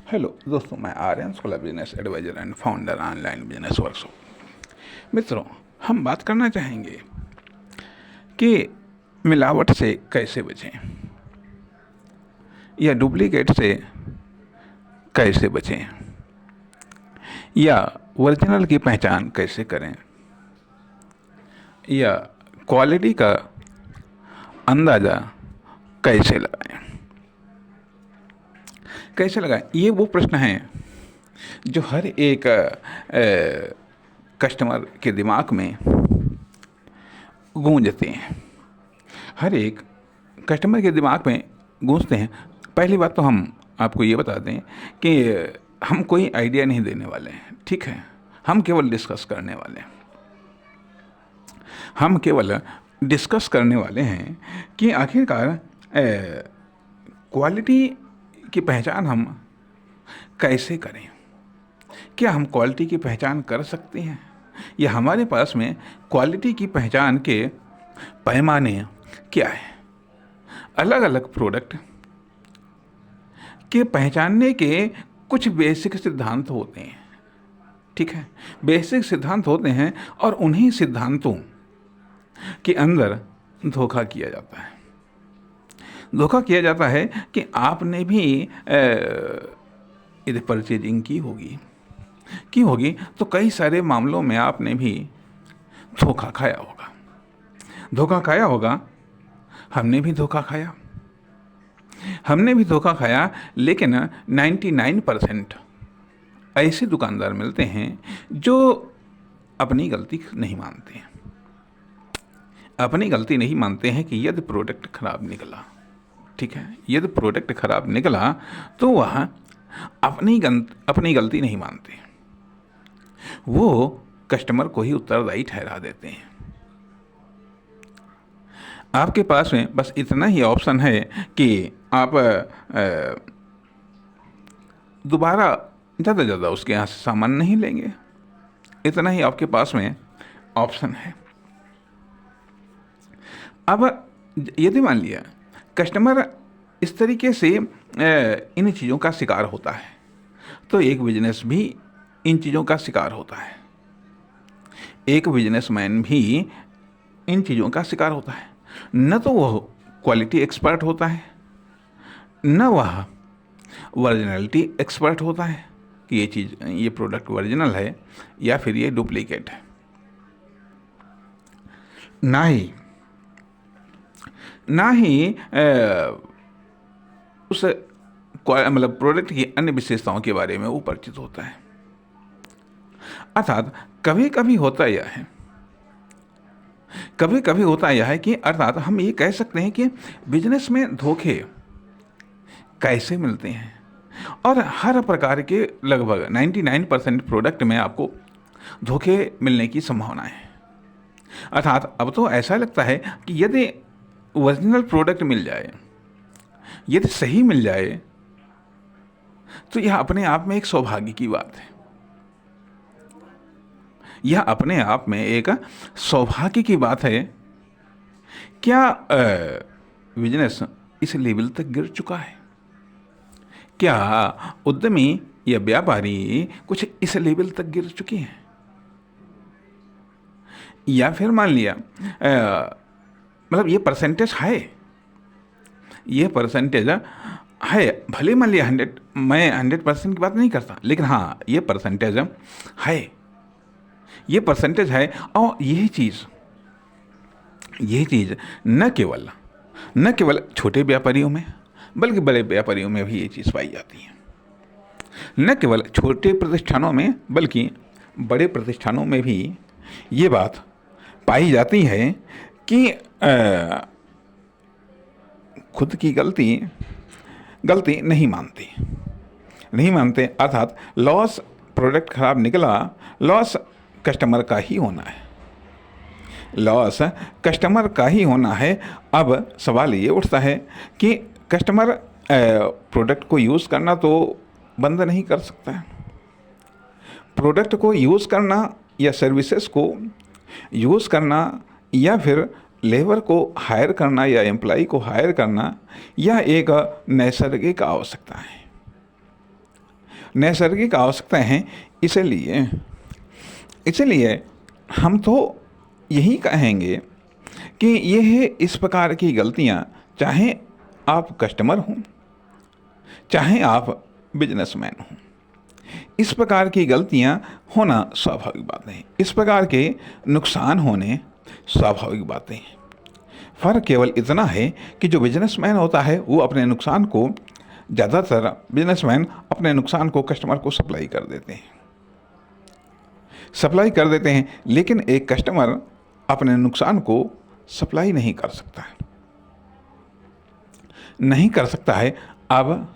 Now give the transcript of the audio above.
Hello दोस्तों, मैं Aryan Sola business advisor and founder online business workshop. मित्रों, हम बात करना चाहेंगे कि मिलावट से कैसे बचें या डुप्लीकेट से कैसे बचें या ओरिजिनल की पहचान कैसे करें या क्वालिटी का अंदाज़ा कैसे लगाएं। ये वो प्रश्न हैं जो हर एक कस्टमर के दिमाग में गूंजते हैं। हर एक कस्टमर के दिमाग में गूंजते हैं। पहली बात तो हम आपको ये बता दें कि हम कोई आइडिया नहीं देने वाले हैं, ठीक है। हम केवल डिस्कस करने वाले हैं। हम केवल डिस्कस करने वाले हैं कि आखिरकार क्वालिटी की पहचान हम कैसे करें। क्या हम क्वालिटी की पहचान कर सकते हैं या हमारे पास में क्वालिटी की पहचान के पैमाने क्या है। अलग अलग प्रोडक्ट के पहचानने के कुछ बेसिक सिद्धांत होते हैं, ठीक है। बेसिक सिद्धांत होते हैं और उन्हीं सिद्धांतों के अंदर धोखा किया जाता है। धोखा किया जाता है कि आपने भी यदि परचेजिंग की होगी तो कई सारे मामलों में आपने भी धोखा खाया होगा। हमने भी धोखा खाया, लेकिन 99% ऐसे दुकानदार मिलते हैं जो अपनी गलती नहीं मानते हैं कि यदि प्रोडक्ट खराब निकला, ठीक है, यदि प्रोडक्ट खराब निकला तो वह अपनी गलती नहीं मानते, वो कस्टमर को ही उत्तरदायी ठहरा देते हैं। आपके पास में बस इतना ही ऑप्शन है कि आप दोबारा ज़्यादा ज़्यादा उसके यहाँ से सामान नहीं लेंगे। इतना ही आपके पास में ऑप्शन है। अब यदि मान लिया कस्टमर इस तरीके से इन चीज़ों का शिकार होता है, तो एक बिजनेस भी इन चीज़ों का शिकार होता है। एक बिजनेसमैन भी इन चीज़ों का शिकार होता है। न तो वह क्वालिटी एक्सपर्ट होता है, न वह ओरिजिनलिटी एक्सपर्ट होता है कि ये प्रोडक्ट ओरिजिनल है या फिर ये डुप्लीकेट है। ना ही उस प्रोडक्ट की अन्य विशेषताओं के बारे में वो परिचित होता है। अर्थात कभी कभी होता यह है कि अर्थात हम ये कह सकते हैं कि बिजनेस में धोखे कैसे मिलते हैं, और हर प्रकार के लगभग 99% प्रोडक्ट में आपको धोखे मिलने की संभावना है। अर्थात अब तो ऐसा लगता है कि यदि ओरिजिनल प्रोडक्ट मिल जाए, यदि सही मिल जाए, तो यह अपने आप में एक सौभाग्य की बात है। यह अपने आप में एक सौभाग्य की बात है। क्या बिजनेस इस लेवल तक गिर चुका है? क्या उद्यमी या व्यापारी कुछ इस लेवल तक गिर चुके हैं? या फिर मान लिया ये परसेंटेज है, भले मान लिया 100, मैं 100% की बात नहीं करता, लेकिन हाँ, ये परसेंटेज है। और यही चीज़ न केवल छोटे व्यापारियों में बल्कि बड़े व्यापारियों में भी ये चीज़ पाई जाती है। न केवल छोटे प्रतिष्ठानों में बल्कि बड़े प्रतिष्ठानों में भी ये बात पाई जाती है कि खुद की गलती नहीं मानते। अर्थात लॉस, प्रोडक्ट खराब निकला, लॉस कस्टमर का ही होना है। अब सवाल ये उठता है कि कस्टमर प्रोडक्ट को यूज़ करना तो बंद नहीं कर सकता है। प्रोडक्ट को यूज़ करना या सर्विसेज को यूज़ करना या फिर लेबर को हायर करना या एम्प्लॉय को हायर करना, यह एक नैसर्गिक आवश्यकता है। नैसर्गिक आवश्यकताएं हैं। इसलिए इसलिए हम तो यही कहेंगे कि यह इस प्रकार की गलतियां, चाहे आप कस्टमर हों, चाहे आप बिजनेसमैन हों, इस प्रकार की गलतियां होना स्वाभाविक बातें हैं। इस प्रकार के नुकसान होने स्वाभाविक बातें हैं। फ़र्क केवल इतना है कि जो बिजनेसमैन होता है वो अपने नुकसान को, ज़्यादातर बिजनेसमैन अपने नुकसान को कस्टमर को सप्लाई कर देते हैं, लेकिन एक कस्टमर अपने नुकसान को सप्लाई नहीं कर सकता है। अब